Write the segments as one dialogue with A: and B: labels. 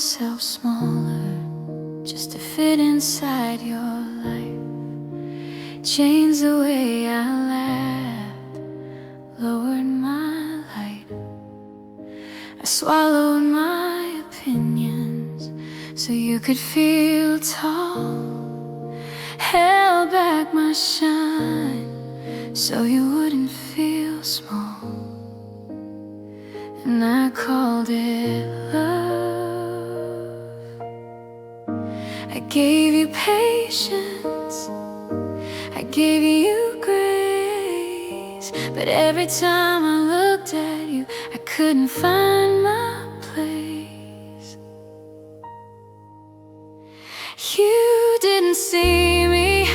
A: myself smaller just to fit inside your life. Changed the way I laughed, lowered my light. I swallowed my opinions so you could feel tall, held back my shine so you wouldn't feel small. And I called it love. I gave you patience, I gave you grace, but every time I looked at you, I couldn't find my place. You didn't see me,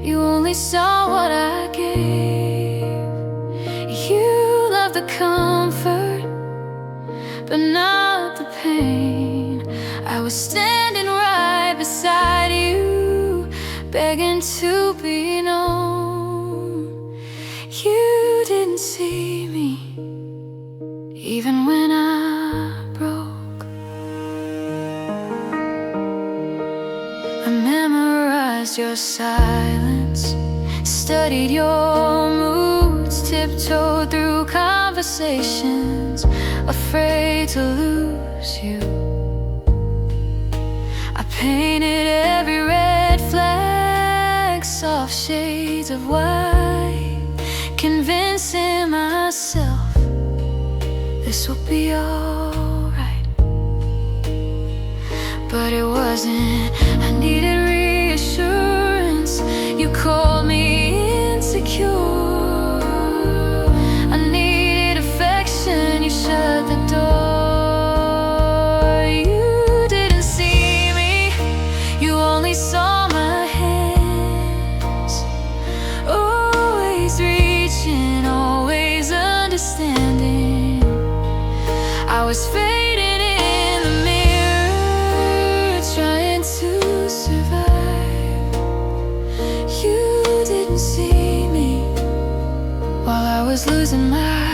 A: you only saw what I gave. You loved the comfort, but not the pain. I was standing right beside you, begging to be known. You didn't see me, even when I broke. I memorized your silence, studied your moods, tiptoed through conversations, afraid to lose you. I painted every red flag soft shades of white, convincing myself this will be alright. But it wasn't. I needed reassurance. You called me insecure. Shut the door. You didn't see me, you only saw my hands, always reaching, always understanding. I was fading in the mirror, trying to survive. You didn't see me while I was losing my life.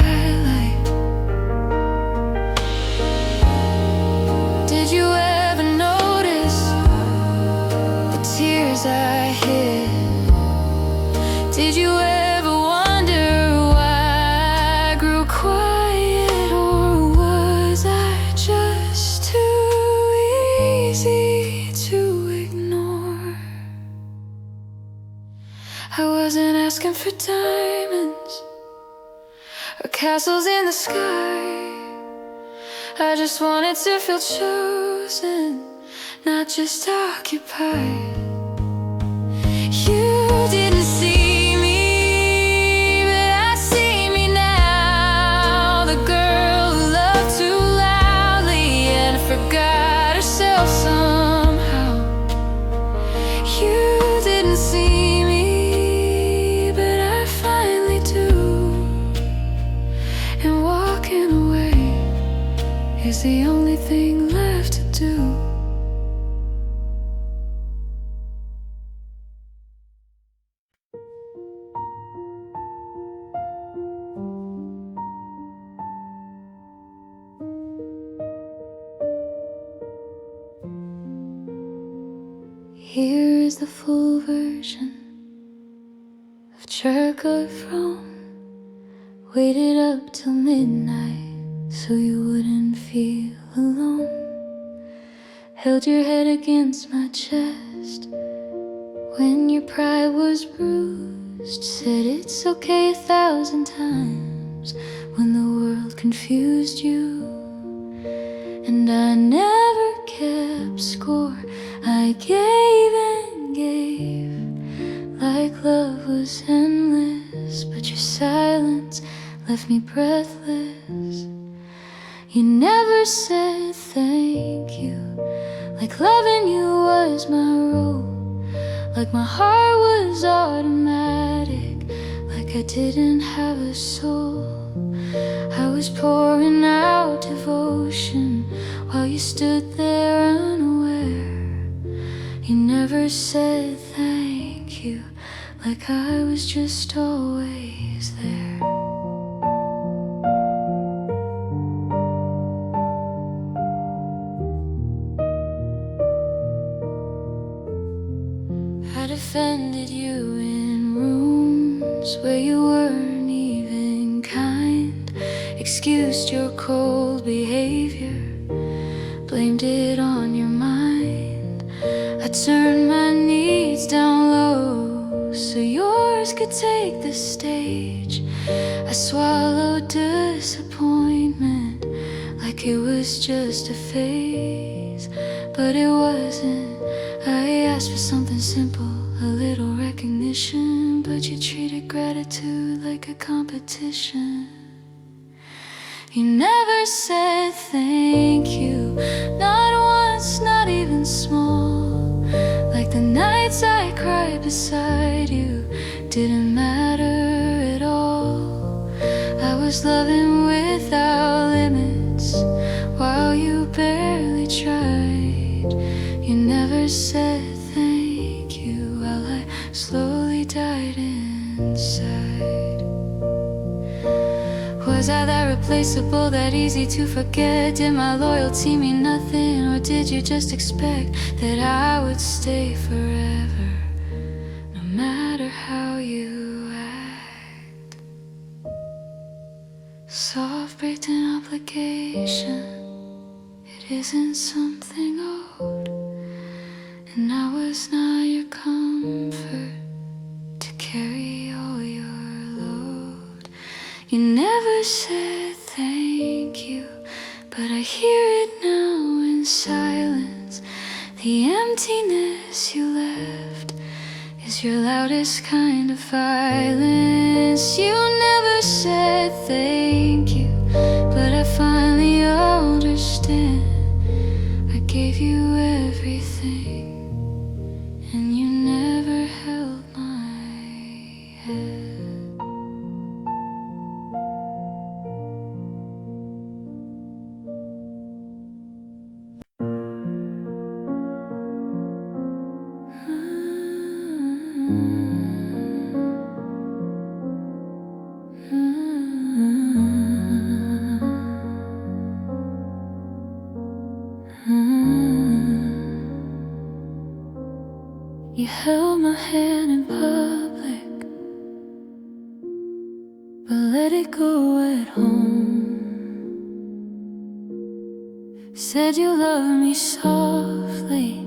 A: Did you ever notice the tears I hid? Did you ever wonder why I grew quiet? Or was I just too easy to ignore? I wasn't asking for diamonds or castles in the sky. I just wanted to feel chosen, not just occupied. You didn't see me, but I see me now. The girl who loved too loudly and forgot herself somehow. You didn't see me, but I finally do. And walking away is the only thing left to do. Here is the full version of Church of Rome. Waited up till midnight so you wouldn't feel alone. Held your head against my chest when your pride was bruised. Said it's okay 1,000 times when the world confused you. And I never kept score. I gave and gave like love was endless, but your silence left me breathless. You never said thank you, like loving you was my role, like my heart was automatic, like I didn't have a soul. I was pouring out devotion while you stood there unaware. You never said thank you, like I was just always there. I defended you in rooms where you weren't even kind, excused your cold behavior, blamed it on your mind. I turned my needs down low so yours could take the stage. I swallowed disappointment like it was just a phase, but it wasn't. I asked for something simple, a little recognition, but you treated gratitude like a competition. You never said thank you, not once, not even small. Like the nights I cried beside you didn't matter at all. I was loving without limits while you barely tried. You never said thank you while I slowly died inside. Was I that replaceable, that easy to forget? Did my loyalty mean nothing, or did you just expect that I would stay forever, no matter how you act? Soft break an obligation, it isn't something old, and I was not your comfort to carry all your load. You never said thank you, but I hear it now in silence. The emptiness you left is your loudest kind of violence. You never said thank you, but I finally understand. I gave you everything, and you never held my hand. You held my hand in public, but let it go at home. Said you loved me softly,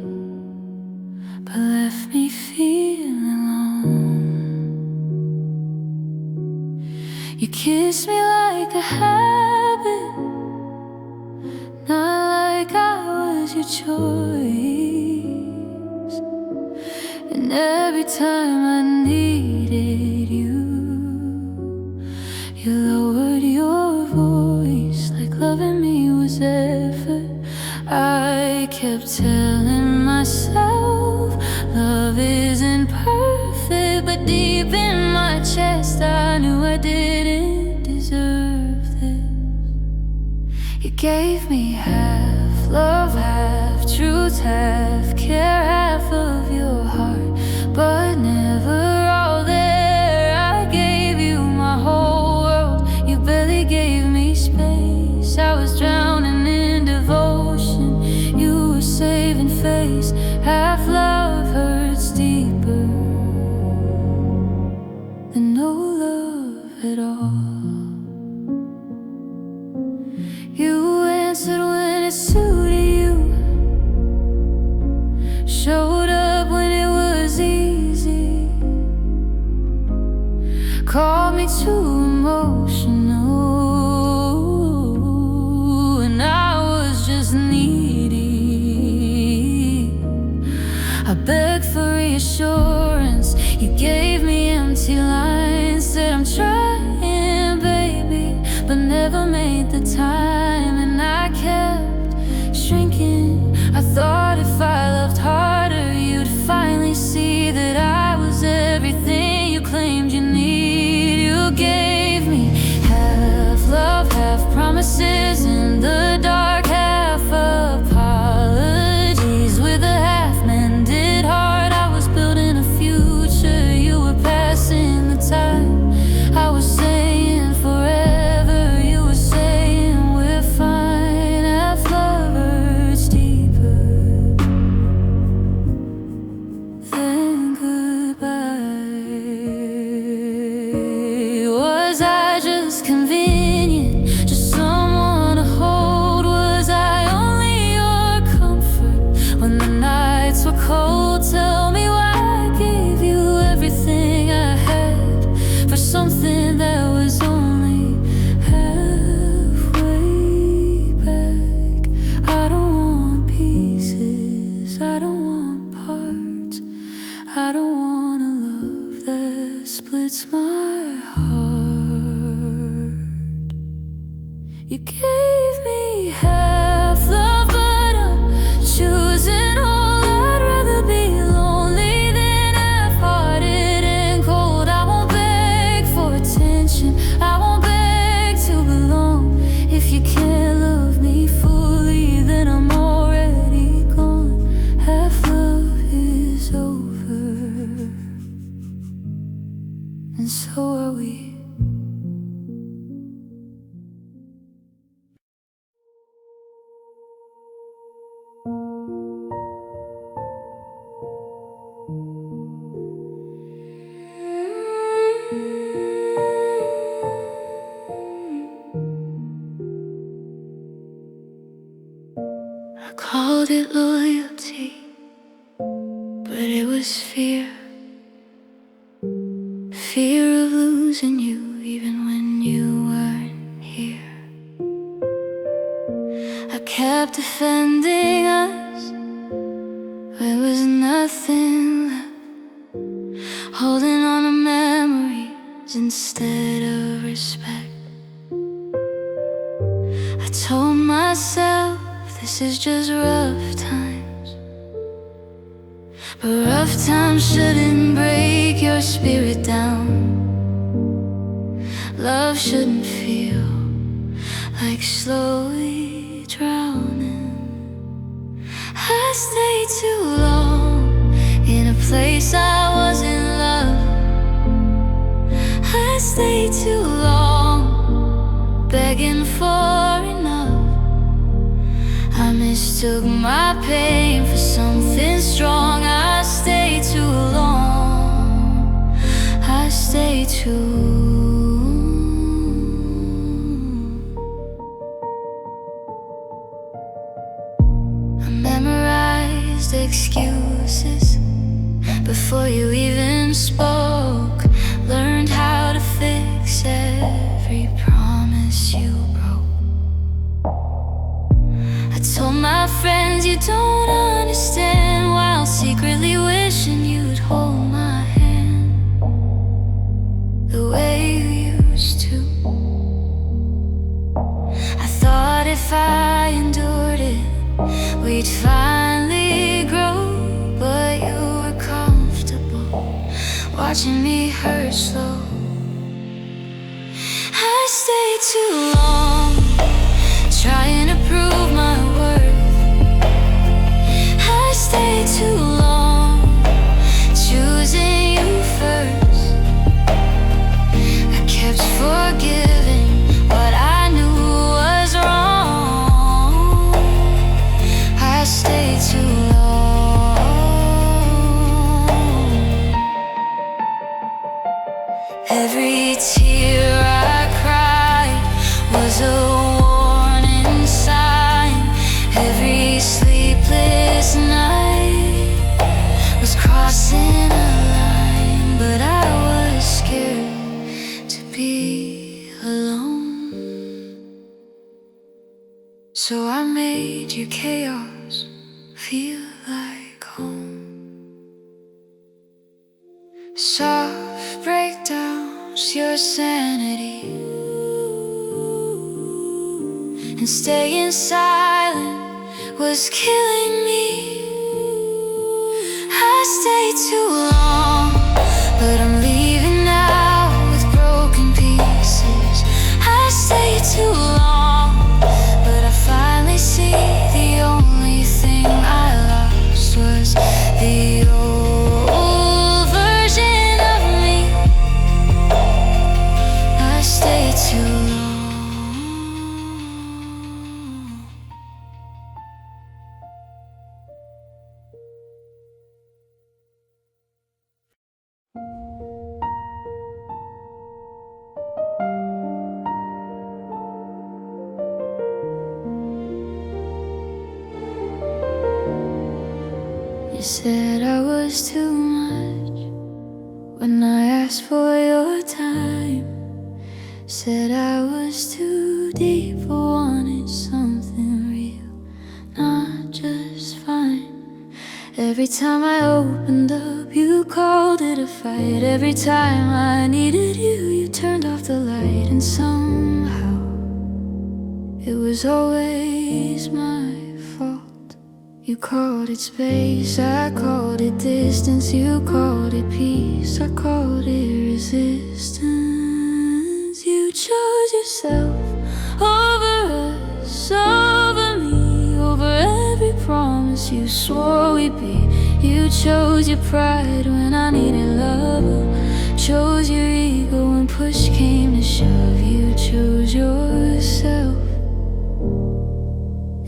A: but left me feeling alone. You kissed me like a habit, not like I was your choice. And every time I needed you, you lowered your voice like loving me was effort. I kept telling myself love isn't perfect, but deep in my chest I knew I didn't deserve this. You gave me half love, half truth, half care, half of your heart, but never all there. I gave you my whole world, you barely gave me space. I was drowning in devotion, you were saving face. Half love hurts deeper than no love at all. You answered when it suited you, showed up when it was easy, called me too emotional, and I was just needy. I begged for reassurance, you gave me empty lines. Said I'm trying, baby, but never made the time. And I kept shrinking. I thought if I loved harder, you'd finally see that I was everything you claimed you need. You gave me half love, half promises in the dark, half apologies with a half-mended heart. I was building a future, you were passing the time. I was saying forever, you were saying we're I don't want a love that splits my heart. You gave me half love, but I'm choosing whole. I'd rather be lonely than half-hearted and cold. I won't beg for attention, I won't beg to belong. If you can't love me fully, then I'm already gone. Half love is over, and so are we. I called it loyalty, but it was fear. Fear of losing you even when you weren't here. I kept defending us, there was nothing left, holding on to memories instead of respect. I told myself this is just rough times, but rough times shouldn't break your spirit down. Love shouldn't feel like slowly drowning. I stayed too long in a place I wasn't loved. I stayed too long begging for enough. I mistook my pain for something strong. I stayed too long, I stayed too. I memorized excuses before you even spoke. Learned how to fix every promise you broke. I told my friends you don't understand, while secretly wishing you'd hold my hand the way you used to. I thought if I endured it, we'd finally grow, but you were comfortable watching me hurt slow. I stayed too long trying to prove my worth. I stayed too long choosing you first. I kept forgiving what I knew was wrong. I stayed too long. Every tear I cried was a warning sign. Every sleepless night was crossing a line, but I was scared to be alone. So I made your chaos feel like home. Soft breakdowns, your sanity, and staying silent was killing me. I stayed too long, but I'm leaving now with broken pieces. I stayed too long, but I finally see the only thing I lost was the old version of me. I stayed too long. You said I was too much when I asked for your time. Said I was too deep, but wanted something real, not just fine. Every time I opened up, you called it a fight. Every time I needed you, you turned off the light. And somehow it was always my fault. You called it space, I called it distance. You called it peace, I called it resistance. You chose yourself over us, over me, over every promise you swore we'd be. You chose your pride when I needed love. Chose your ego when push came to shove. You chose yourself,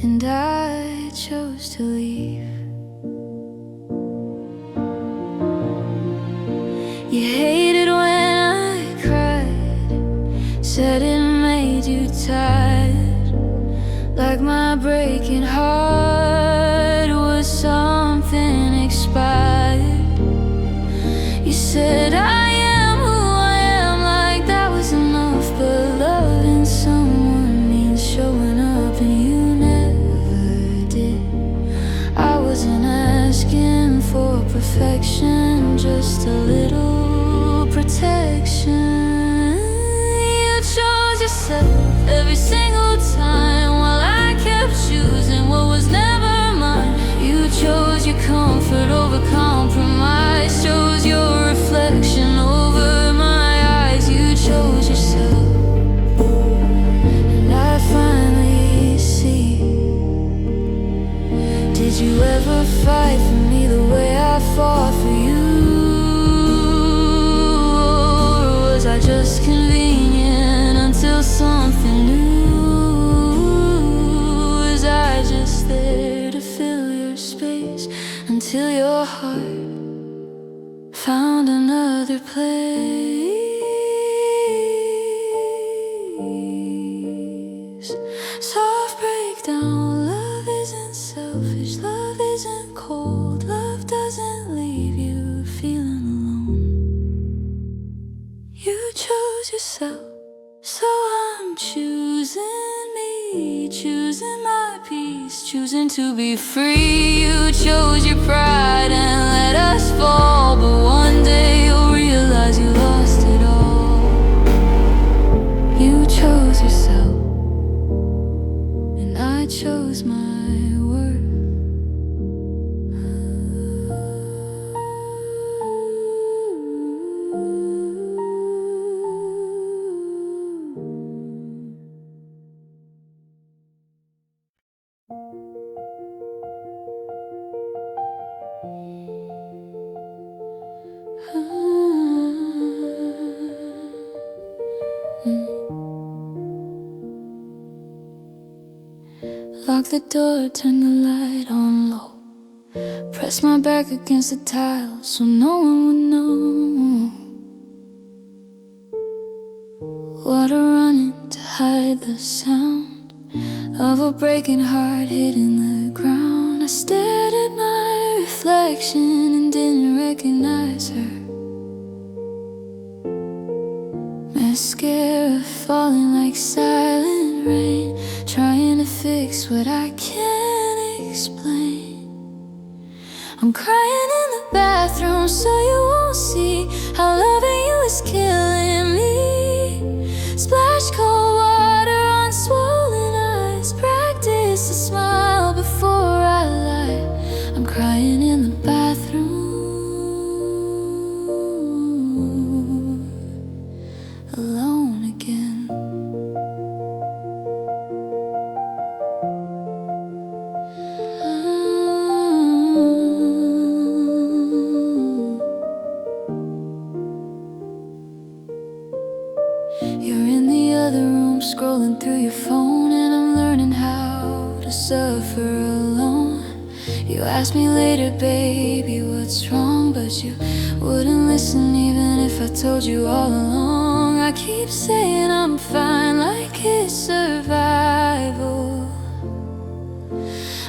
A: and I chose to leave. You hated when I cried, said it made you tired, like my breaking heart was something expired. You said I am who I am, like that was enough. But loving someone means showing up, and you never did. I wasn't asking for perfection, just a little protection. You chose yourself every single time, while I kept choosing what was never mine. You chose your comfort over compromise, chose your reflection over my eyes. You chose yourself, and I finally see. Did you ever fight for me the way I fought for you? Or was I just convenient until something new? Was I just there to fill your space until your heart found another place? Soft breakdown, love isn't selfish, love isn't cold, love doesn't leave you feeling alone. You chose yourself, so I'm choosing me, choosing my peace, choosing to be free. You chose your pride and let us fall, but one day you'll realize you lost it all. You chose yourself, and I chose my worth. Lock the door, turn the light on low, press my back against the tile so no one would know. Water running to hide the sound of a breaking heart hitting the ground. I stared at my reflection and didn't recognize her. Mascara falling like silent rain, trying to fix what I can't explain. I'm crying in the bathroom so you won't see how loving you is killing me. Splash cold water on swollen eyes, practice a smile before I lie. I'm crying in the bathroom, alone again. You're in the other room scrolling through your phone, and I'm learning how to suffer alone. You asked me later, baby, what's wrong? But you wouldn't listen even if I told you all along. I keep saying I'm fine, like it's survival.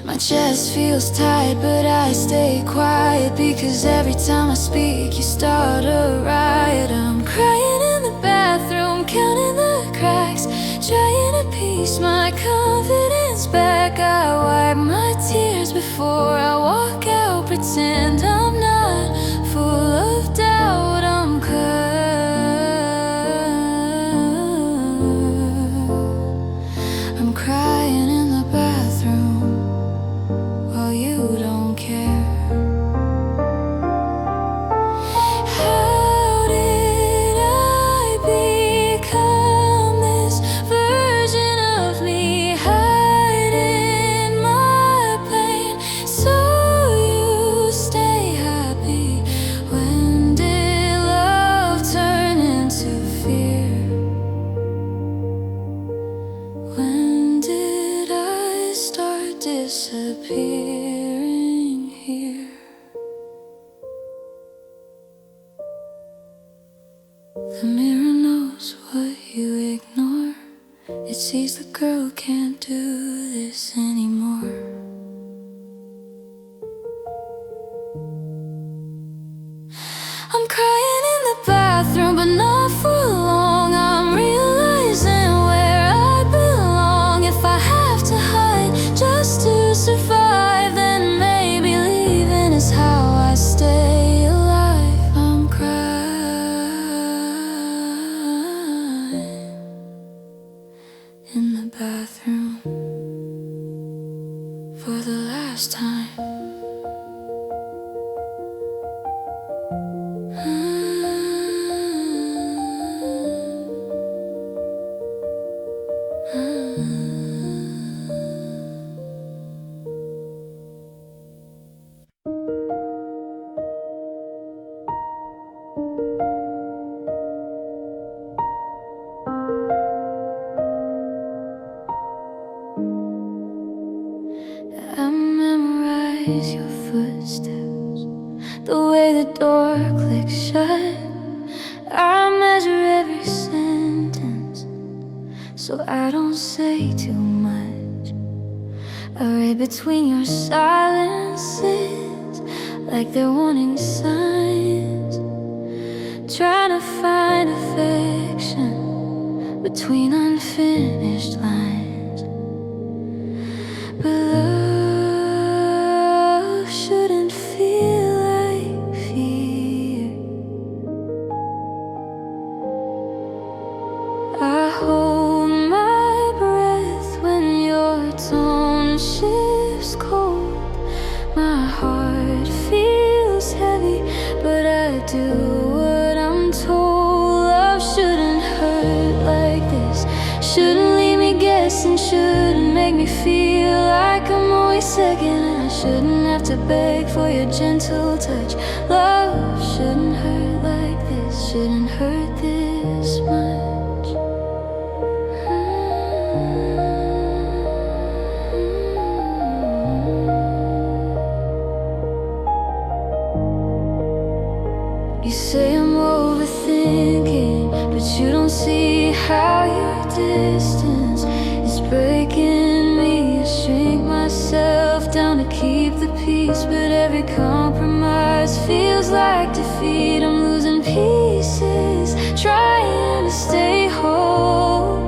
A: My chest feels tight, but I stay quiet, because every time I speak you start a riot. I'm crying in the bathroom, counting the cracks, trying to piece my confidence back, I wipe my tears before I walk out. Pretend I'm not full of doubt. I'm crying in the bathroom while you don't care. How did I become this version of me, hiding my pain so you stay happy? When did love turn into fear? When did I start disappearing here? The mirror knows what you ignore. It sees the girl can't do this anymore. I'm crying in the bathroom, but not for long. I'm realizing where I belong. If I have to hide just to survive, then maybe leaving is how I stay alive. I'm crying in the bathroom for the last time. I memorize your footsteps, the way the door clicks shut. I measure every sentence so I don't say too much. I read between your silences like they're warning signs, trying to find affection between unfinished lines. But love shouldn't feel like fear. I hold my breath when your tone shifts cold. My heart feels heavy, but I do what I'm told. Love shouldn't hurt like this, shouldn't leave me guessing, shouldn't make me feel like I'm always second. And I shouldn't have to beg for your gentle touch. Love shouldn't hurt like this, shouldn't hurt this much. You say I'm overthinking, but you don't see how your distance is breaking me. I shrink myself down to keep the peace, but every compromise feels like defeat. I'm losing pieces, trying to stay whole.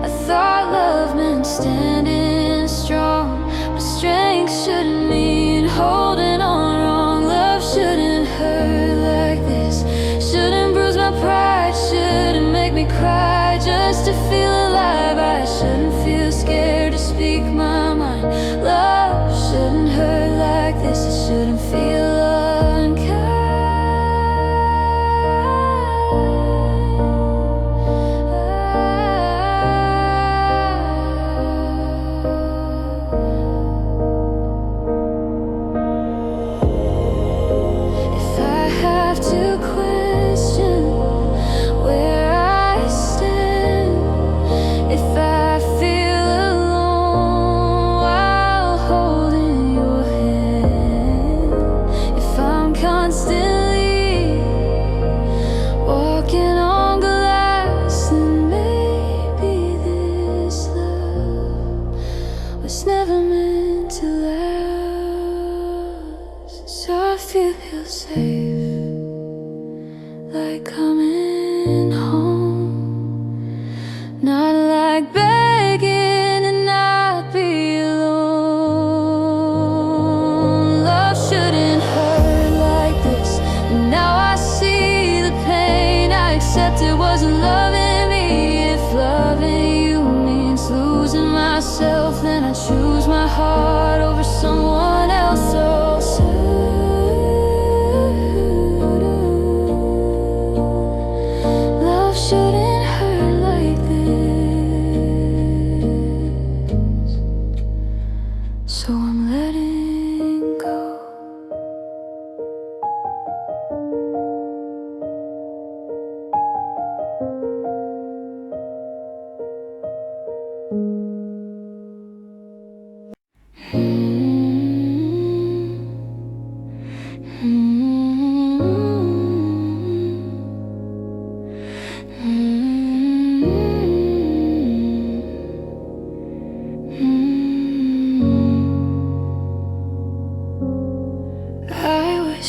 A: I thought love meant standing strong, but strength shouldn't mean holding on wrong. Love shouldn't hurt like this, shouldn't bruise my pride, shouldn't make me cry just to feel alive. I shouldn't feel scared to speak my mind. Love shouldn't hurt like this, it shouldn't feel feel safe, like coming home. Not like begging and not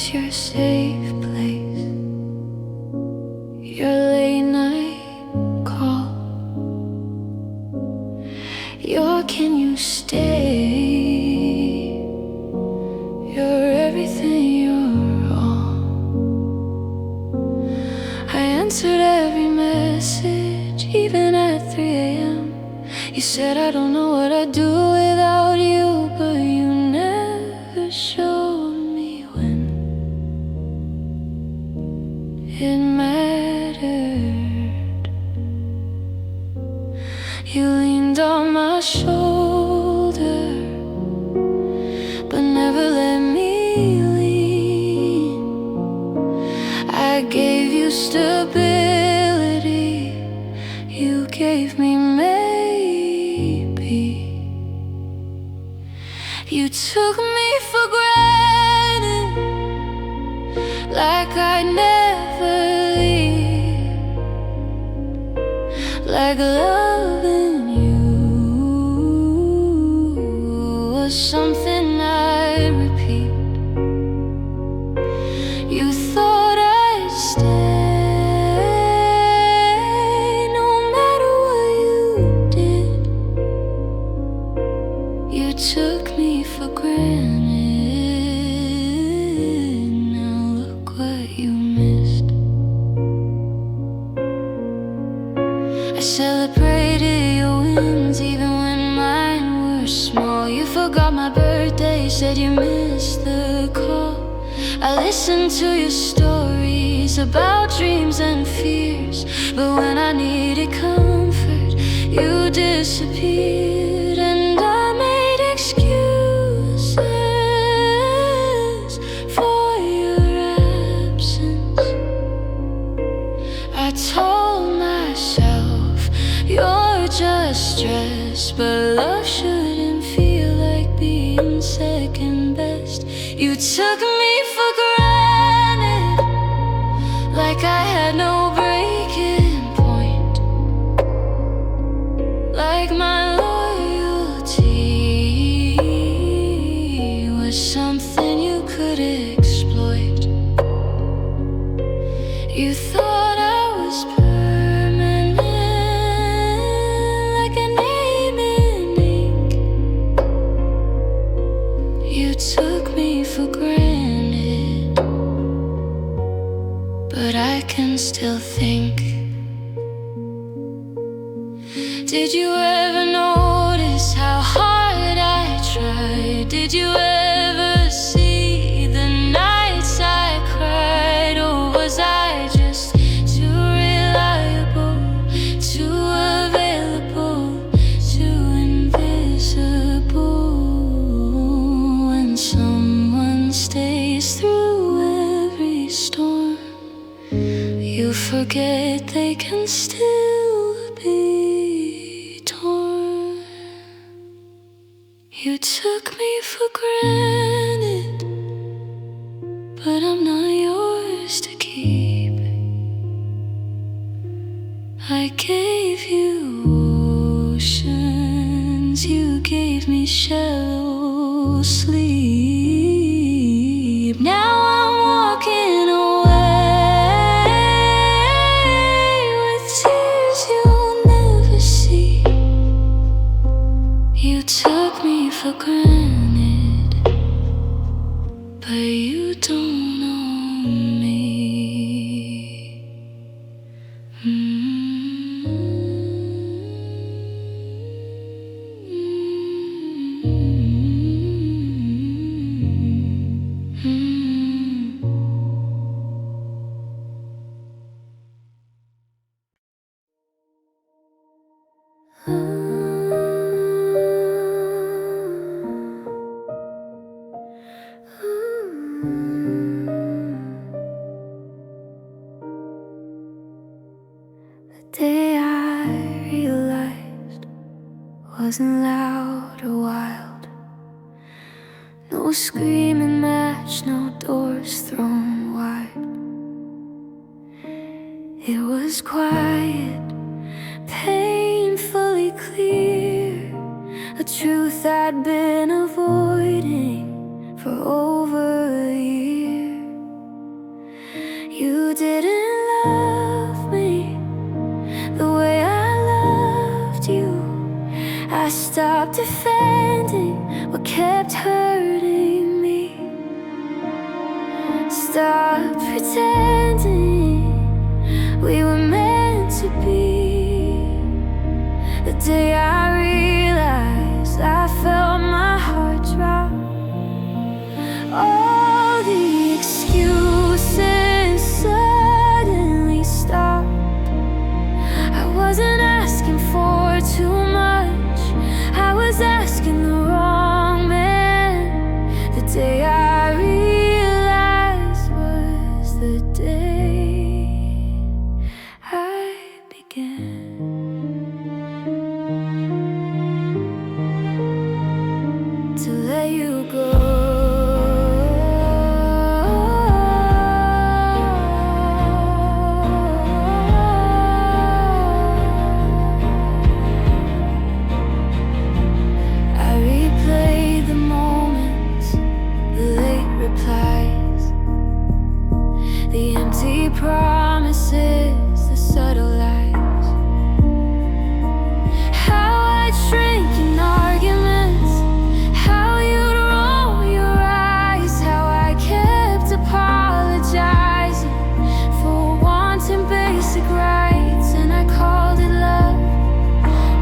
A: was your safe place, your late night call, your can you stay, you're everything, you're all. I answered every message, even at 3 a.m. You said I don't know what I'd do without you, but you never showed me when it mattered. You leaned on my shoulder, but never let me lean. I gave you stability, you gave me You took me for granted, like I'd never leave, like loving you was something I'd repeat. You thought I'd stay no matter what you did. You took me for granted, now look what you missed. I celebrated your wins even when mine were small. You forgot my birthday, said you missed the call. I listened to your stories about dreams and fears, but when I needed comfort, you disappeared, and I made excuses for your absence. I told myself you're just stressed, but love shouldn't feel like being second best. You took me for granted, like I had no breaking point, like my loyalty was something you could exploit. You thought I was permanent, like a name in ink. You took me for granted, but I can still think. Did you ever notice how hard I tried? Did you ever see the nights I cried? Or was I just too reliable, too available, too invisible? When someone stays through every storm, you forget they can still be torn. You took me for granted, but I'm not yours to keep. I gave you oceans, you gave me shallow sleep. Now I'm walking away with tears you'll never see. You took me for granted, but you don't know me. The day I realized wasn't loud or wild, no screaming match, no doors thrown wide. It was quiet, painfully clear, a truth I'd been avoiding for over a year. You didn't love me the way I loved you. I stopped defending what kept hurting me. Stop pretending we were meant to be. The day I realized, I felt my heart drop. All the excuses suddenly stopped. I wasn't asking for too much, I was asking the wrong man. The day I realized was the day I began to let you go. The empty promises, the subtle lies. How I'd shrink in arguments, how you'd roll your eyes, how I kept apologizing for wanting basic rights, and I called it love.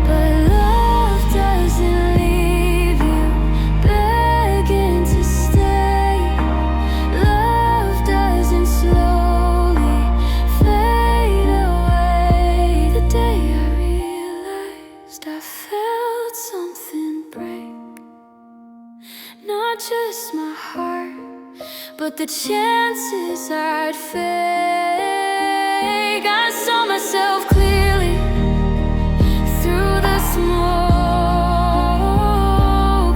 A: But love doesn't leave you begging to stay. Love doesn't slowly fade away. The day I realized, I felt something break. Not just my heart, but the chances I'd fake. I saw myself clearly through the smoke.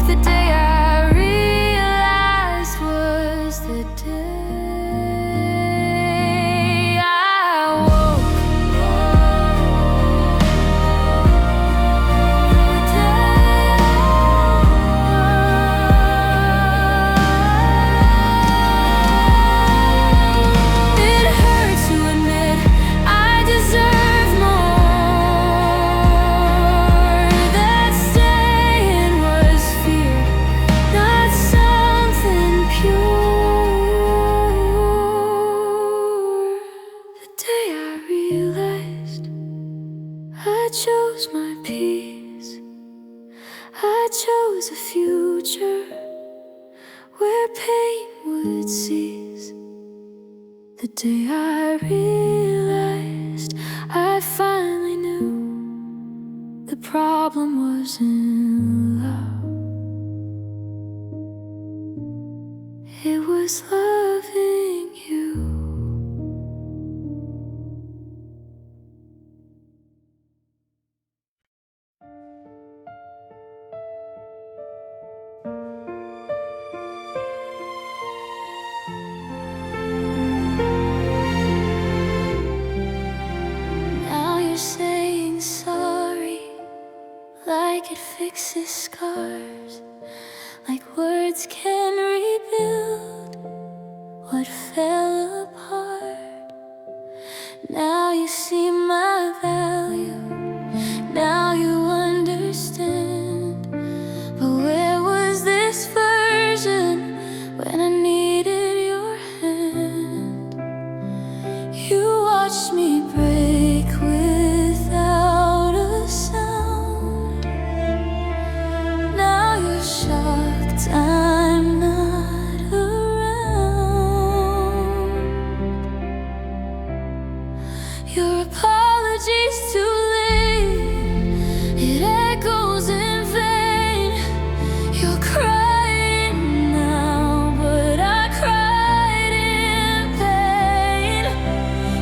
A: The day I realized was the day I woke. It hurt to admit I deserve more. That staying was fear, not something pure. The day I realized I chose my peace, I chose a future where pain would cease. The day I realized, I finally knew the problem wasn't love, it was loving you. Now you're saying sorry, like it fixes scars, like words can rebuild what fell apart. Now you see my value, now you understand. But where was this version when I needed your hand? You watched me break without a sound. Now you're shocked I'm not around. Your apology's too late, it echoes in vain. You're crying now, but I cried in pain.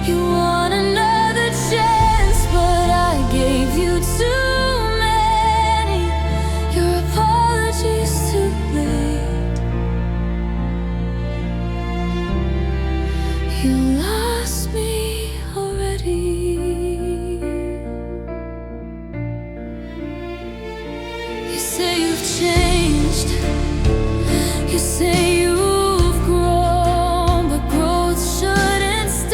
A: You want another chance, but I gave you too many. Your apology's too late. You lost me already. You say you've changed, you say you've grown, but growth shouldn't stop.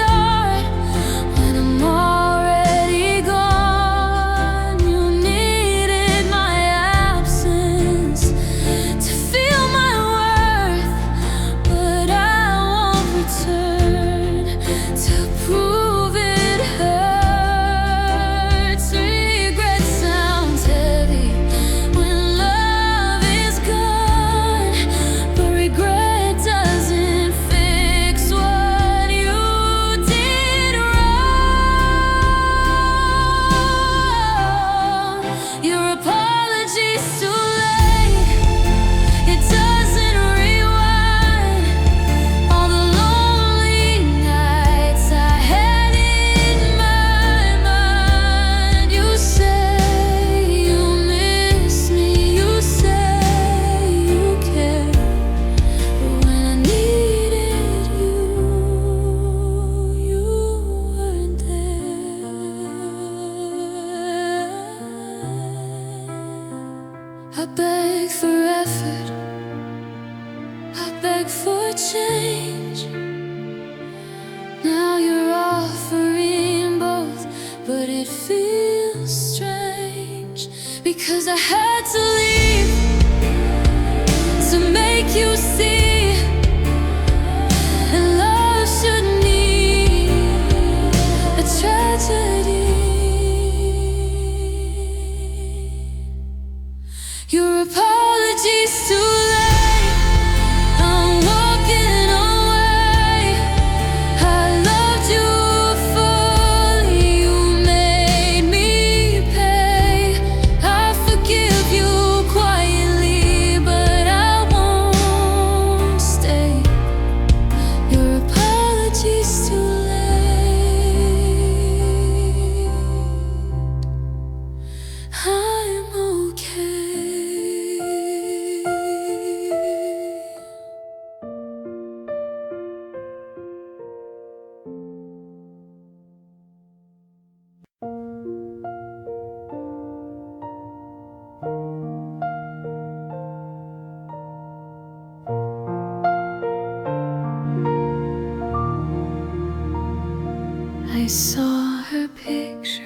A: I saw her picture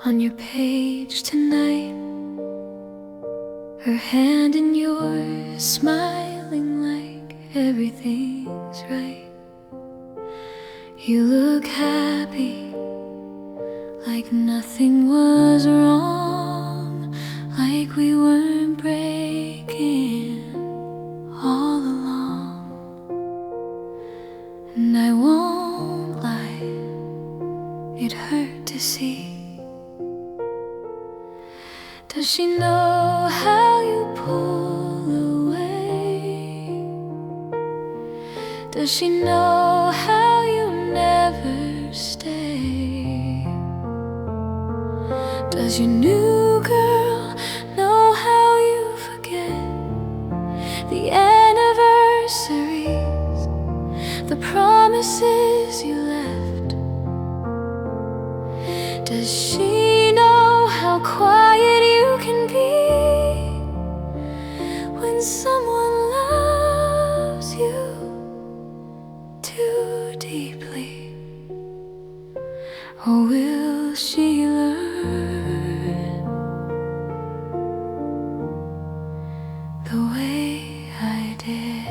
A: on your page tonight, her hand in yours, smiling like everything's right. You look happy, like nothing was wrong, like we weren't breaking all along. And I won't lie, it hurt to see. Does she know how you pull away? Does she know how you never stay? Does your new girl know how you forget the anniversaries, the promises you left? Does she know how quiet you can be when someone loves you too deeply? Or will she learn the way I did?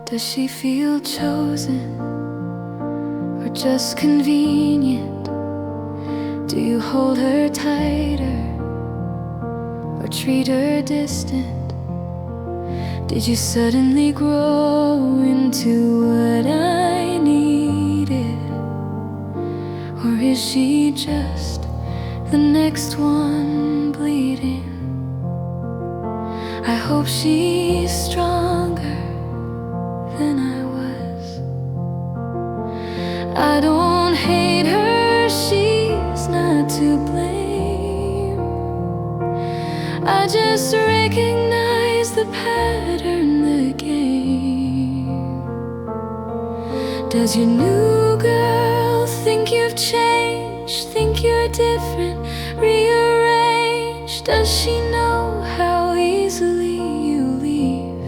A: Does she feel chosen or just convenient? Do you hold her tighter or treat her distant? Did you suddenly grow into what I needed? Or is she just the next one bleeding? I hope she's stronger than I was. I don't hate her, she's not to blame. I just recognize the pattern, the game. Does your new girl think you've changed, think you're different, rearranged? Does she know how easily you leave?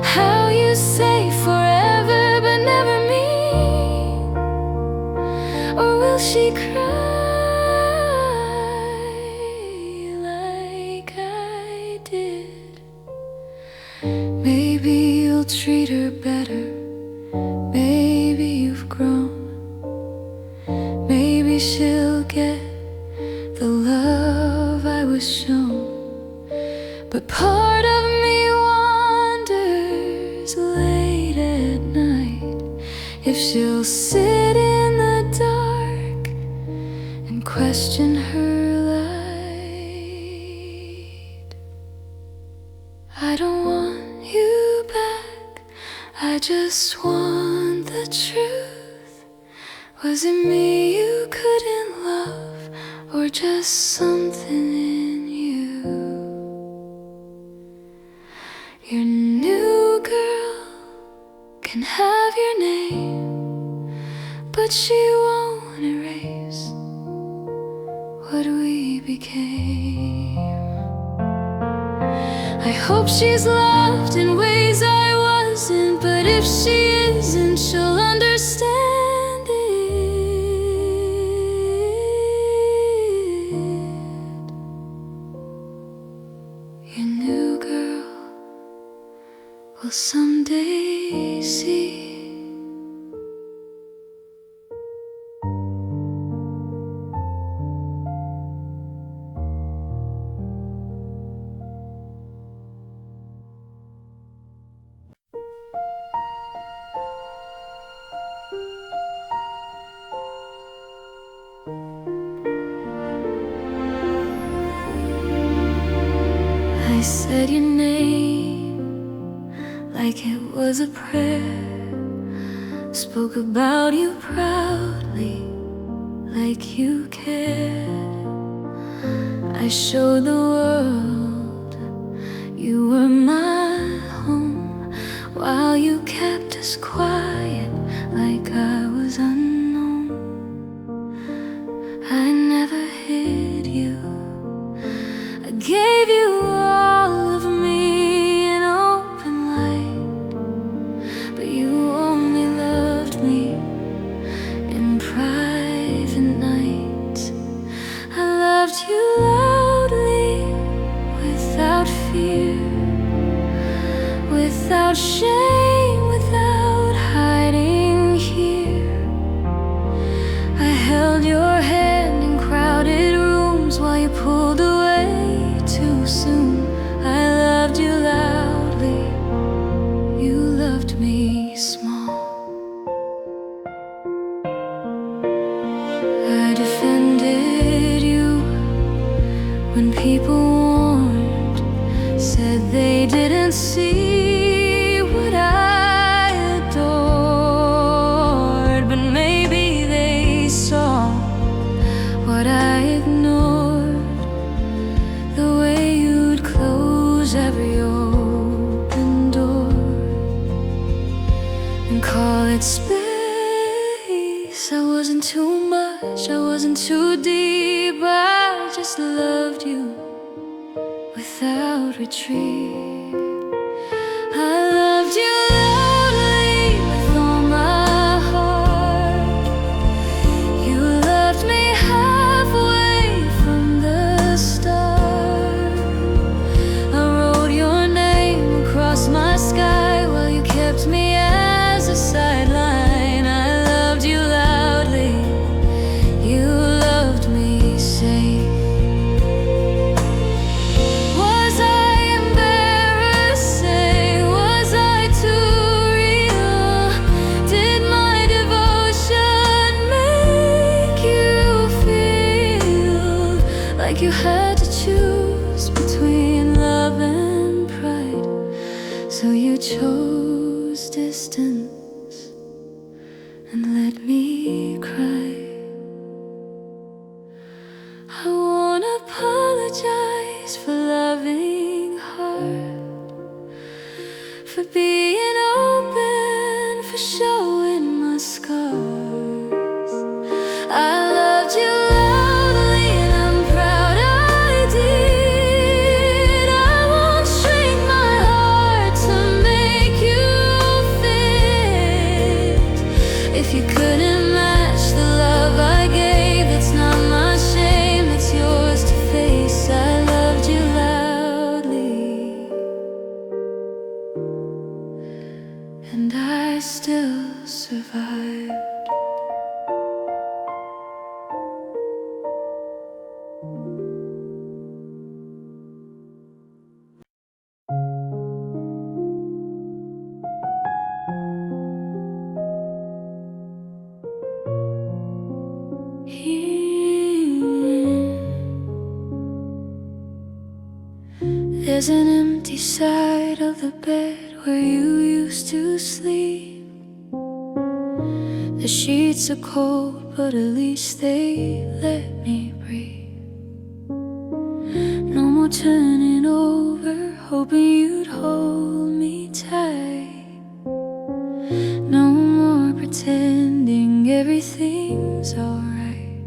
A: How you say forever but never mean? Or will she cry like I did? Maybe you'll treat her better, maybe you've grown. Maybe she'll get the love I was shown. But part of me wonders late at night if she'll sit in the dark and question her light. I don't want you back, I just want the truth. Was it me you couldn't love, or just something in you? Your new girl can have your name, but she won't erase what we became. I hope she's loved in ways I wasn't, but if she isn't, she'll understand it. Your new girl will someday see. I said your name like it was a prayer, spoke about you proudly like you cared. I showed the world you were my home, while you kept us quiet like I was unknown. I never hid you, I gave you all of me, warned, said they didn't see what I adored, but maybe they saw what I ignored, the way you'd close every open door and call it space. I wasn't too much, I wasn't too deep, I just loved you without retreat. I loved you loudly with all my heart. You loved me halfway from the start. I wrote your name across my sky while you kept me as a sideline. I loved you loudly, you loved me safe. Was I embarrassing? Was I too real? Did my devotion make you feel like you had to choose between love and pride? So you chose distance and let me cry. I won't apologize for loving hard, for being open, for showing my scars. I loved you loudly and I'm proud I did. I won't shrink my heart to make you fit. If you couldn't match the love I gave, it's not my shame, it's yours to face. I loved you loudly, and I still survived. There's an empty side of the bed where you used to sleep. The sheets are cold, but at least they let me breathe. No more turning over, hoping you'd hold me tight. No more pretending everything's alright.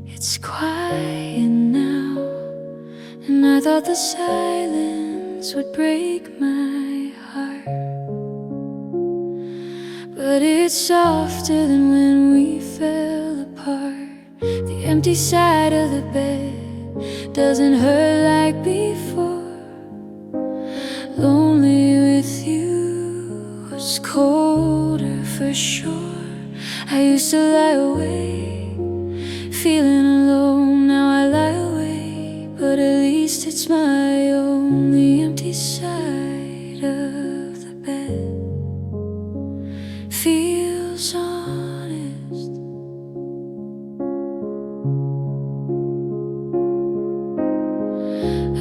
A: It's quiet now, and I thought the silence would break my heart, but it's softer than when we fell apart. The empty side of the bed doesn't hurt like before. Lonely with you was colder for sure. I used to lie awake, feeling alone. Now I lie awake, but at least it's my own. The empty side of the bed feels honest.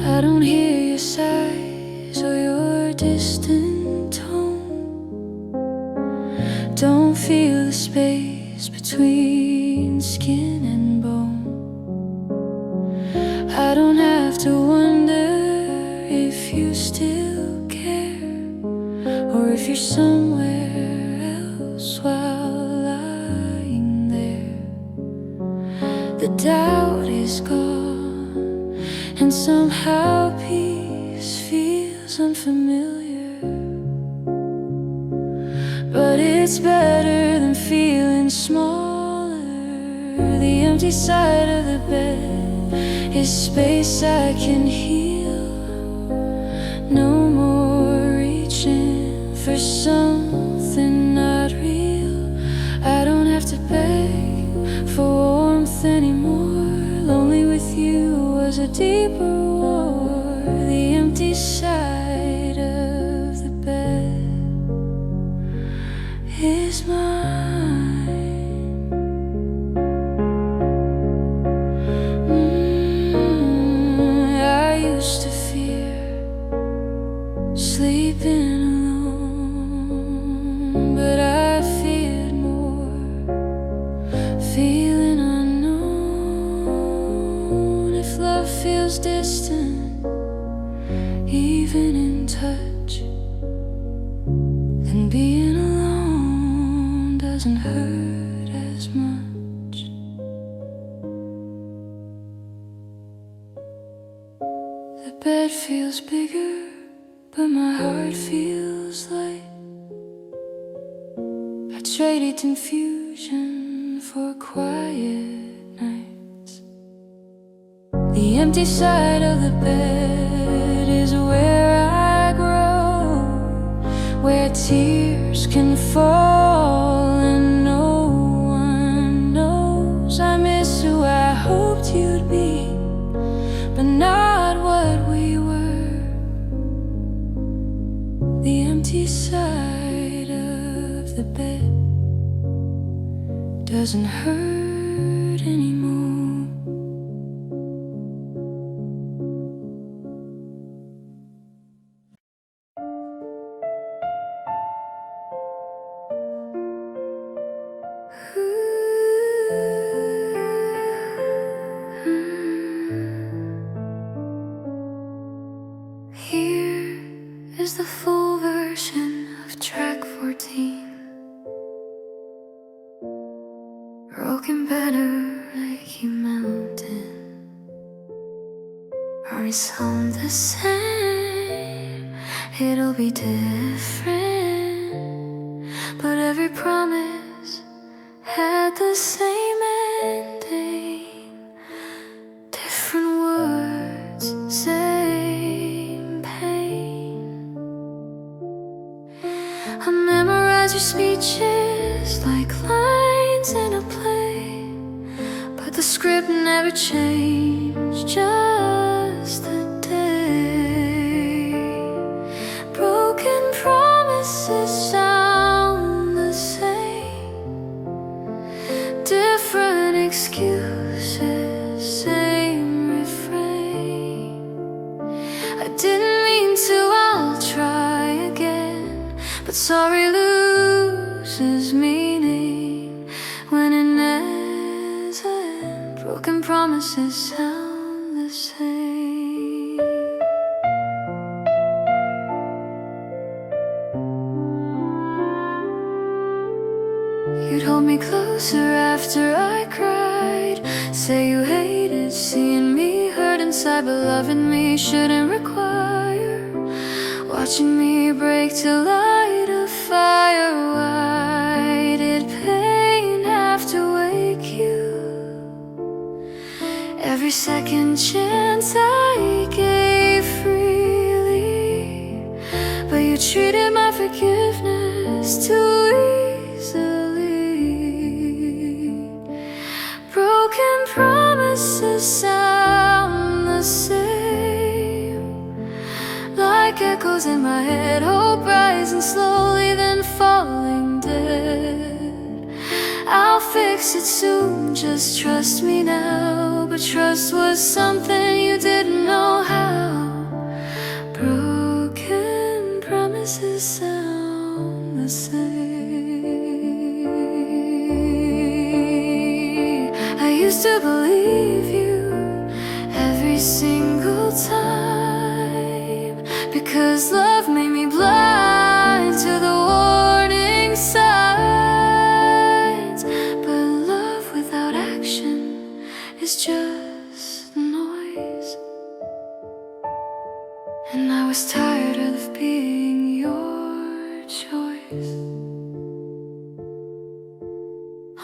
A: I don't hear your sighs or your distant tone. Don't feel the space between skin and bone. I don't have to wonder if you still care, or if you're somewhere else while lying there. The doubt is gone, and somehow peace feels unfamiliar. But it's better than feeling smaller. The empty side of the bed is space I can heal. No more reaching for something not real. I don't have to beg for warmth anymore. Lonely with you was a deeper war. The empty side of the bed is mine. been alone, but I feared more, feeling unknown. If love feels distant, even in touch, then being alone doesn't hurt as much. The bed feels bigger, but my heart feels light. I traded confusion for quiet nights. The empty side of the bed is where I grow, where tears can fall and no one knows. I miss who I hoped you'd be, but not what we were. The empty side of the bed doesn't hurt anymore. Here is the full version of track 14. Broken better, like you mountain. Our sound the same, it'll be different, but every promise had the same ending. Different words, same pain. I memorize your speeches like lines in a play, but the script never changed, just the day. Broken promises sound the same, different excuses, same refrain. I didn't mean to, I'll try again, but sorry loses meaning when it isn't. Broken promises sound the same. You'd hold me closer after I cried, say you hated seeing me hurt inside, but loving me shouldn't require watching me break to light a fire. Why did pain have to wake you? Every second chance I gave freely, but you treated my forgiveness too easily. Broken promises sound the same, like echoes in my head, hope rising slowly then falling dead. I'll fix it soon, just trust me now. But trust was something you didn't know how. Broken promises sound the same. I used to believe you every single time, because love made me blind to the warning signs. But love without action is just noise, and I was tired of being your choice.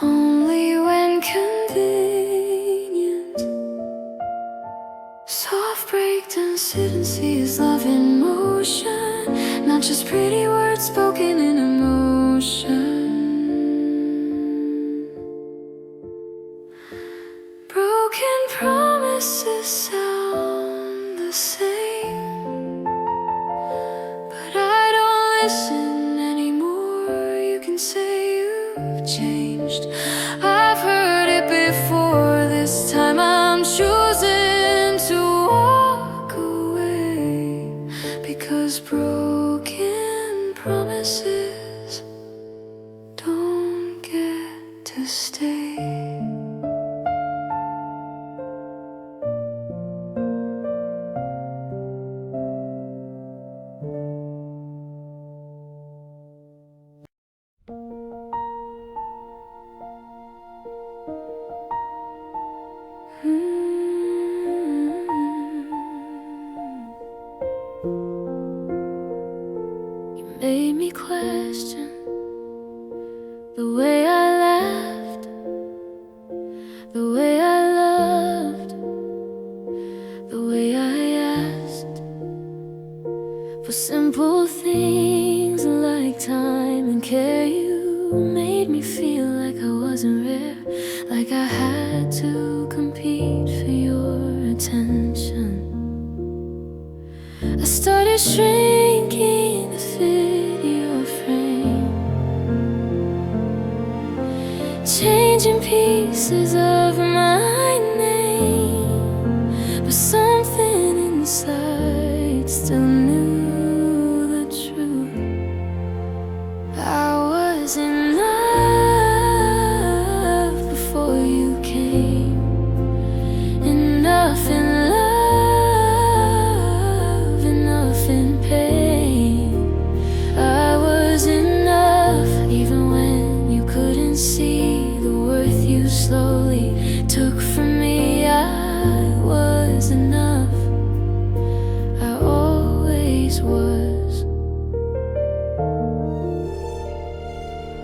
A: Only when convenient, soft breakdowns sit and see is love in motion, not just pretty words spoken in emotion. Broken promises sound the same, but I don't listen anymore. You can say you've changed, I've heard it before. This time I'm choosing to walk away, because broken made me question the way I laughed, the way I loved, the way I asked for simple things like time and care. You made me feel like I wasn't rare, like I had to compete for your attention. I started shrinking to fit your frame, changing pieces of my name, but something inside still knew the truth. I was in love before you came, enough in love, enough in pain. I was enough even when you couldn't see the worth you slowly took from me. I was enough, I always was.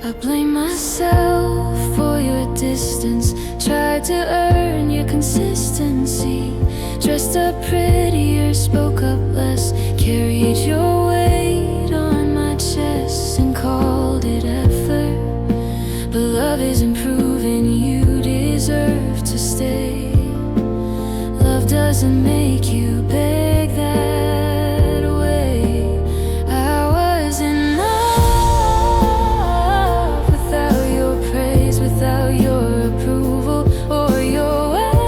A: I blame myself for your distance, tried to earn your consistency, dressed up prettier, spoke up less, carried your weight on my chest and called it effort. But love isn't proven, you deserve to stay. Love doesn't make you beg that way. I was in love without your praise, without your approval or your ways.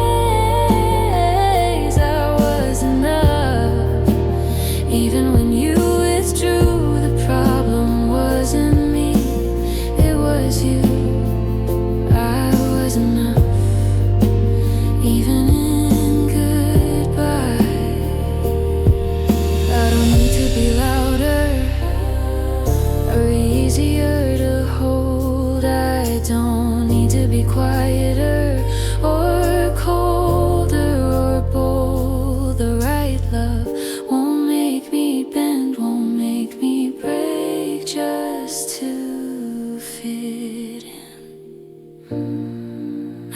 A: I was enough even when you withdrew. The problem wasn't me, it was you. I was enough even in goodbye. I don't need to be louder or easier to hold. I don't need to be quieter or colder or bold. The right love won't make me bend, won't make me break just to fit in.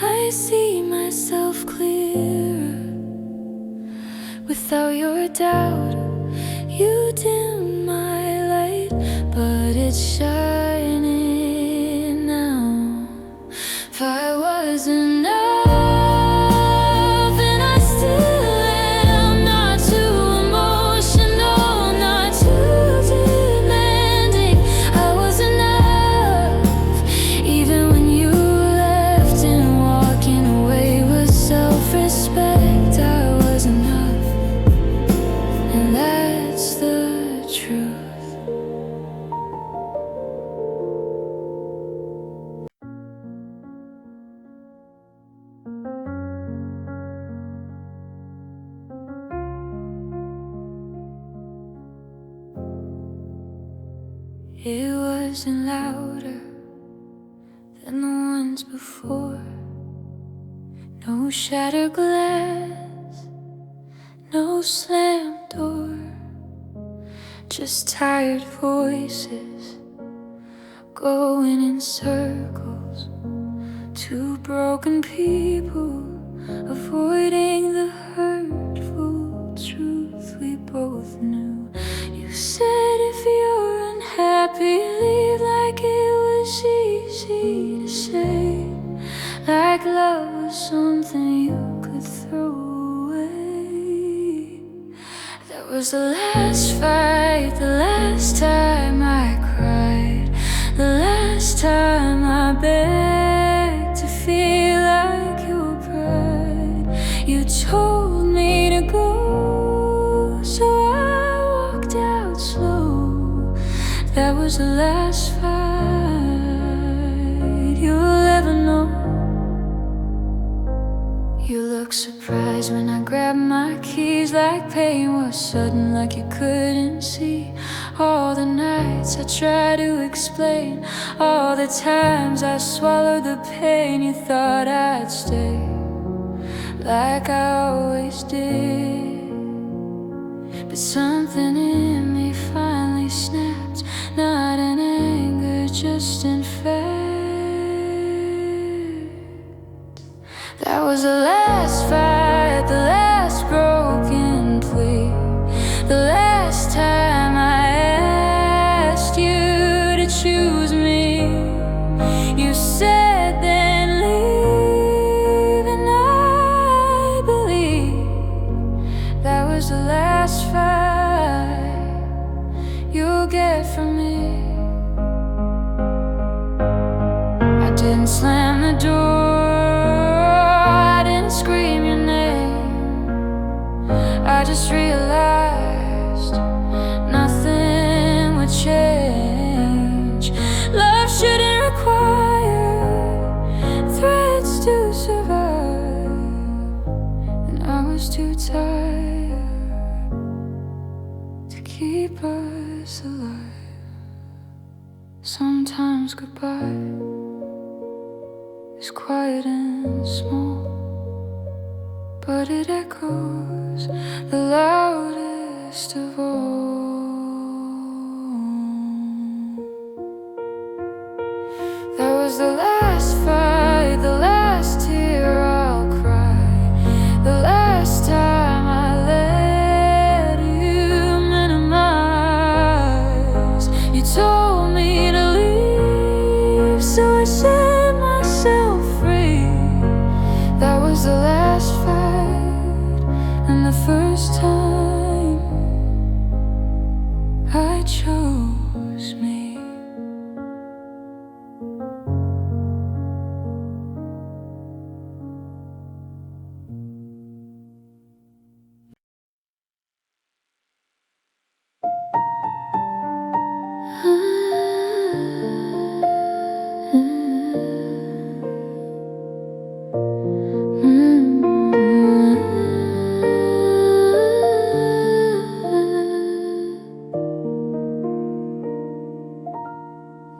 A: I see myself clearer without your doubt. You dim my light, but it's shining now. If I was enough, and I still am, not too emotional, not too demanding. I was enough even when you left, and walking away was self-respect. I was enough, and that's the truth. It wasn't louder than the ones before. No shattered glass, no slammed door, just tired voices going in circles. Two broken people avoiding the hurtful truth we both knew. You said if you're unhappy, leave, like it was easy to say, like love was something you could throw away. That was the last fight, the last time I cried, the last time I begged to feel like your pride. You told me to go, so I walked out slow. That was the last fight you'll ever know. You looked surprised when I grabbed my keys, like pain was sudden, like you couldn't see. All the nights I tried to explain, all the times I swallowed the pain. You thought I'd stay, like I always did, but something in me finally snapped. last fight you'll get from me. I didn't slam the door, I didn't scream your name. I just realized nothing would change. Love shouldn't require threats to survive, and I was too tired to keep us alive. Sometimes goodbye is quiet and small, but it echoes the loudest of all. That was the last fight, the last tear I'll cry, the last time I let you minimize. You told me to leave, so I set myself free. That was the last fight, and the first time I chose me.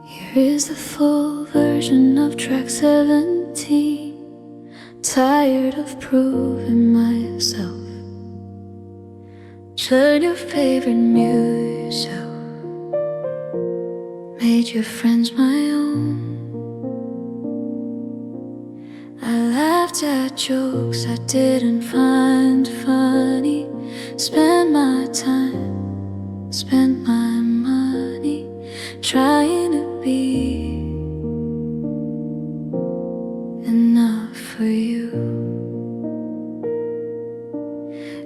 A: Here is the full version of track 17. Tired of proving myself. Turn your favorite music, made your friends my own. I laughed at jokes I didn't find funny. Spent my time, spent my money trying to be enough for you.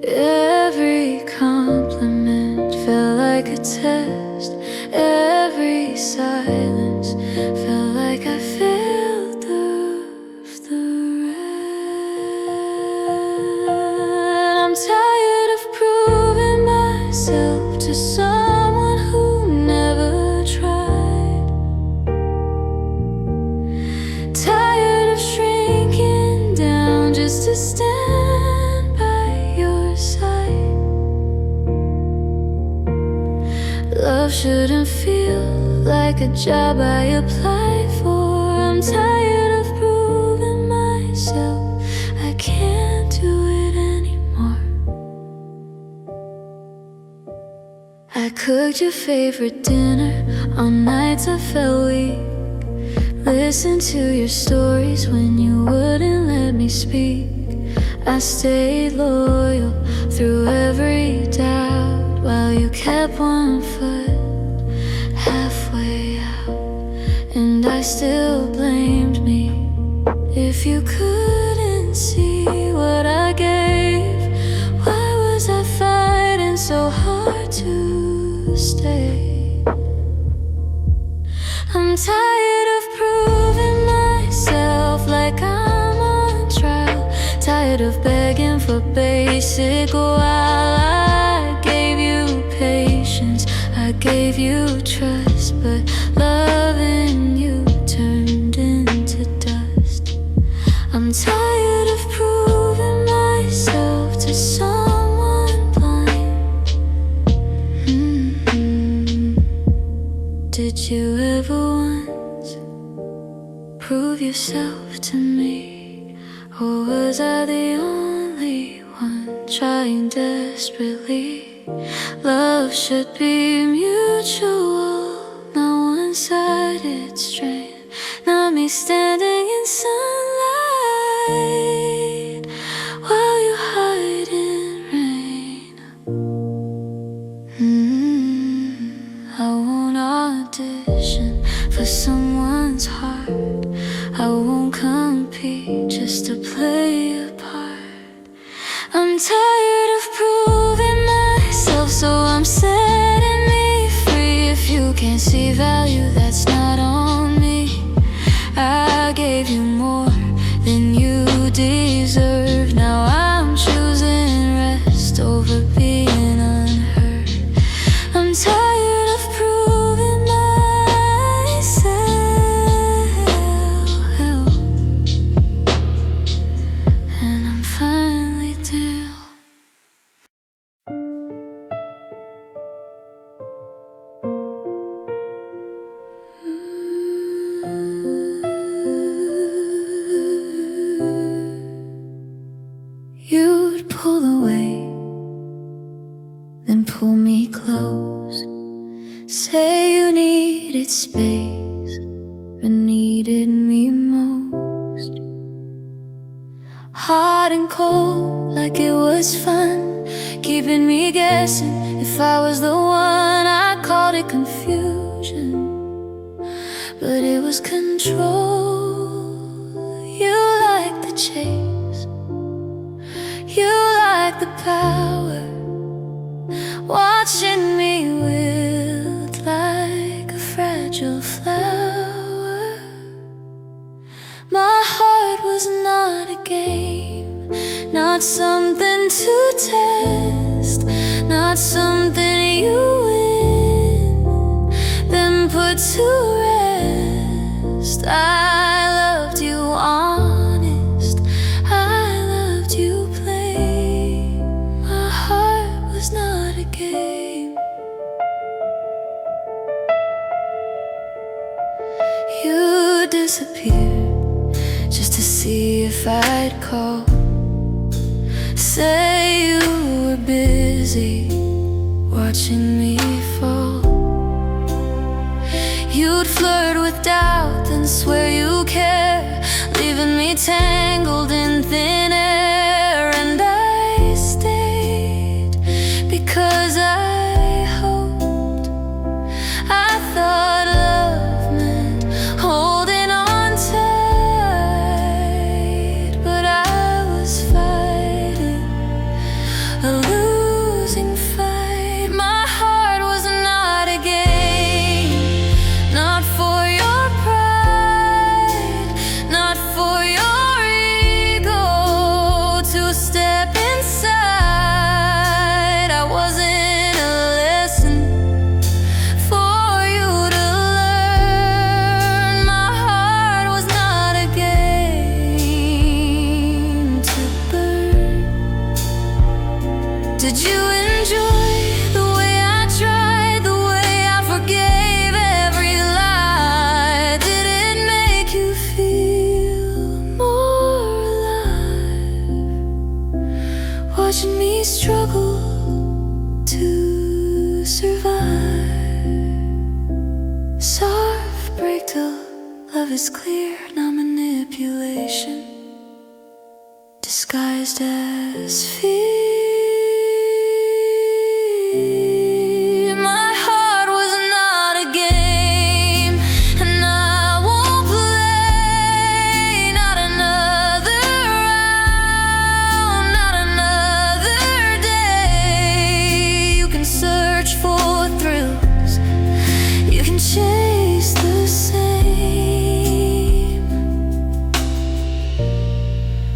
A: Every compliment felt like a test. Every silence felt like I failed the rest. I'm tired of proving myself to someone who never tried. Tired of shrinking down just to stand by your side. Love shouldn't feel like a job I apply for. I'm tired of proving myself I can't do it anymore. I cooked your favorite dinner on nights I felt weak. Listen to your stories when you wouldn't let me speak. I stayed loyal through every doubt, while you kept one foot halfway out. And I still blamed me. If you couldn't see what I gave, why was I fighting so hard to stay? I'm tired of proving myself like I'm on trial. Tired of begging for basic while I gave you patience, I gave you trust, but loving you turned into dust. I'm tired of proving myself to someone blind. Did you ever once prove yourself to me? Or was I the only one trying desperately? Love should be mutual, not one-sided strain. Not me standing in sunlight while you hide in rain. I won't audition for someone's heart. I won't compete just to play a part. I'm tired of proving myself then pull me close. Say you needed space, but needed me most. Hot and cold, like it was fun, keeping me guessing if I was the one. I called it confusion, but it was control. You like the chase, you like the power, watching me wilt like a fragile flower. My heart was not a game, not something to test, not something you win, then put to rest. I loved you honest, I loved you plain. My heart was not a game. You disappeared just to see if I'd call. Say you were busy watching me fall. You'd flirt with doubt, then swear you care, leaving me tangled in thin air. And I stayed because I hoped, I thought love meant holding on tight, but I was fighting a losing fight. My heart was not a game, not for your pride, not for your ego to step inside. I wasn't a lesson for you to learn. My heart was not a game to burn. Did you enjoy the way I tried, the way I forgave every lie? Did it make you feel more alive, watching me struggle to survive? Soft break till love is clear, not manipulation disguised as fear. My heart was not a game, and I won't play. Not another round, not another day. You can search for thrills, you can chase the same,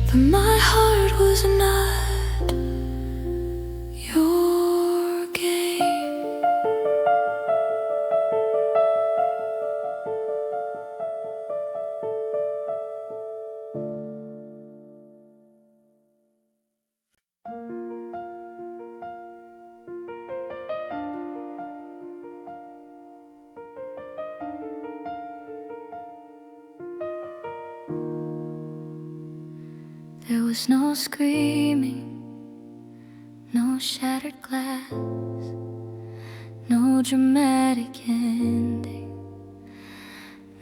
A: but my heart was not your game. There was no screaming, no shattered glass, no dramatic ending,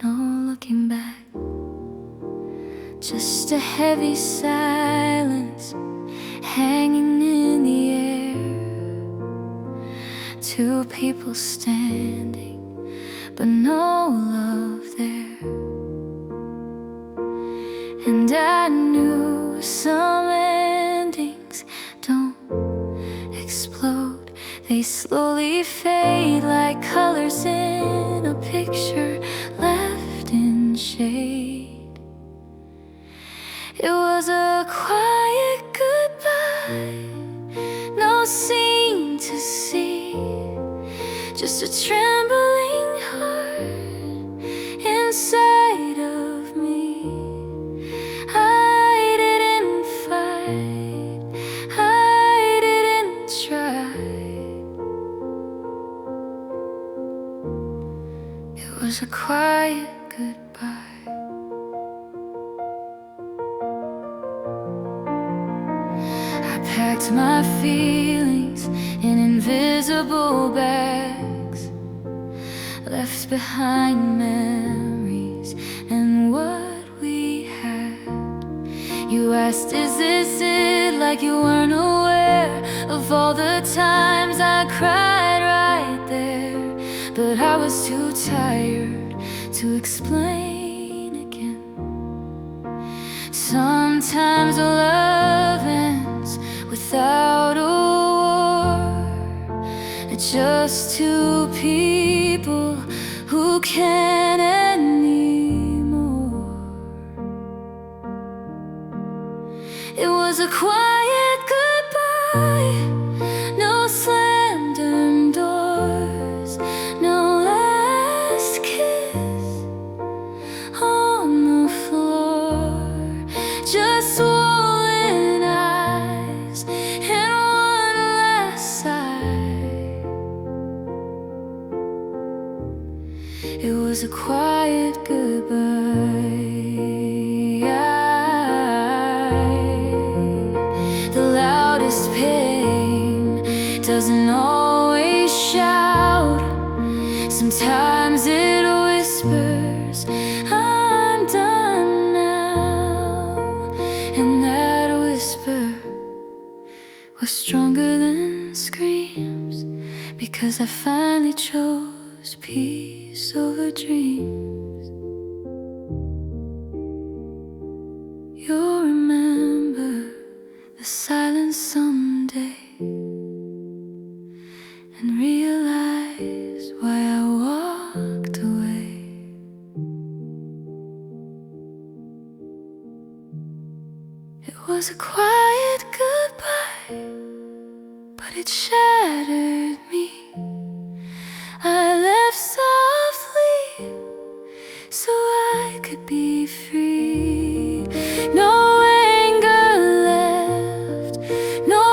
A: no looking back. Just a heavy silence hanging in the air. Two people standing, but no love there. And I knew some endings don't explode, they slowly fade like colors in a picture left in shade. It was a quiet goodbye, no scene to see, just a trembling heart inside of me. I didn't fight, I didn't try. It was a quiet goodbye. I packed my feelings in invisible invisible bags, left behind memories and what we had. You asked, is this it? Like you weren't aware of all the times I cried right there. But I was too tired to explain again. Sometimes love ends without a war, just two people who can't anymore. It was a quiet goodbye, no slammed doors, no last kiss on the floor, just swollen eyes and one last sigh. It was a quiet goodbye. The loudest pain doesn't always shout. Sometimes it whispers, I'm done now. And that whisper was stronger than screams, because I finally chose peace over dreams. You'll remember the silence someday and realize why I walked away. It was a quiet goodbye, but it shattered me. I left softly so I could be free. No anger left, no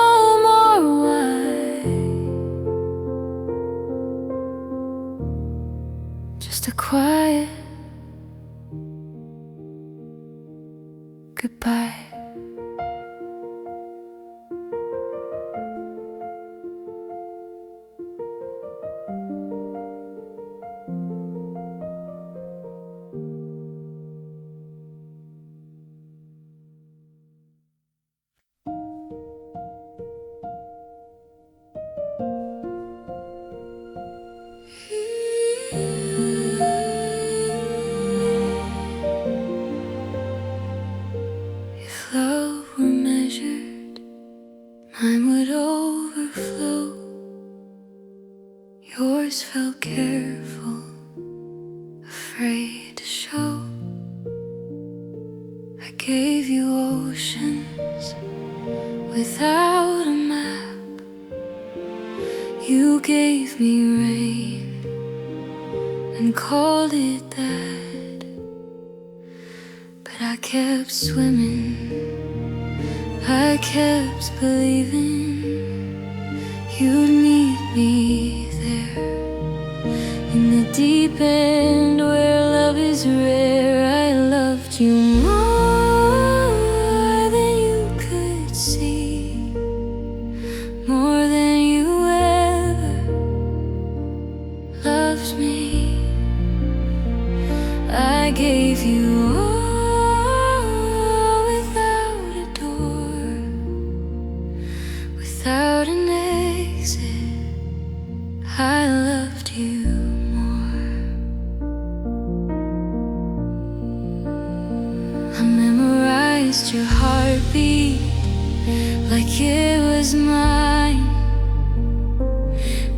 A: more why, just a quiet goodbye. If love were measured, mine would overflow. Yours felt careful, afraid to show. I gave you oceans without a map. You gave me rain and called it that. But I kept swimming, I kept believing you'd meet me there in the deep end where love is rare. I loved you more than you could see, more than you ever loved me. I gave you all without a door, without an exit. I loved you more. I memorized your heartbeat like it was mine,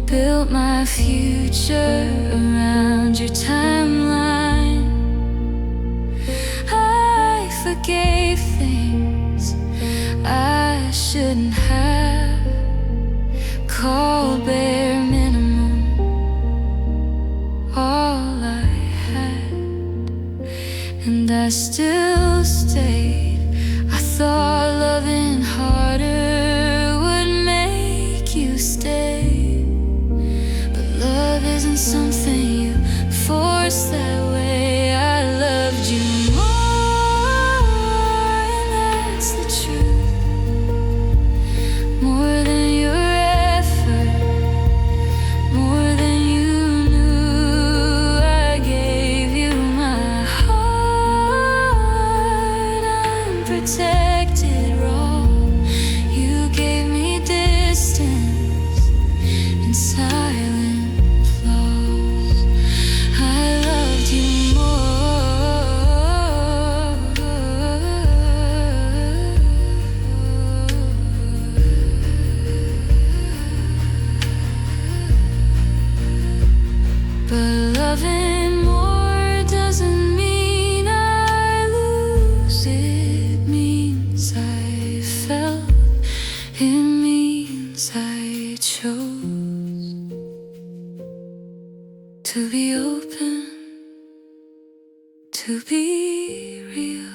A: built my future around your timeline. I forgave things I shouldn't have, called bare minimum all I had, and I still stayed. I thought loving harder would make you stay, but love isn't something you force that way. I loved you more, and that's the truth, more than your effort, in silent flaws. I loved you more, but loving more doesn't mean I lose. It means I felt. It means I chose to be open, to be real,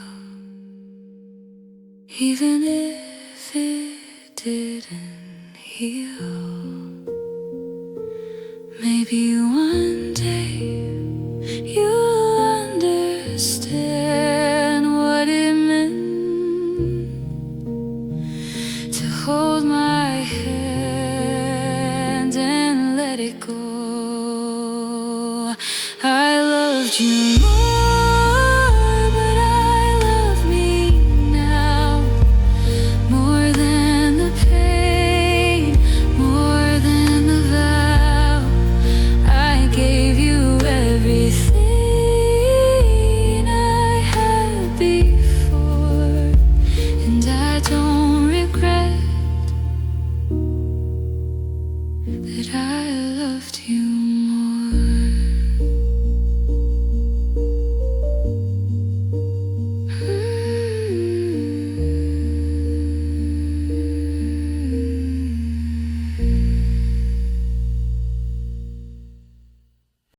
A: even if it didn't heal. Maybe one day you'll understand what it meant to hold my hand and let it go. I loved you more.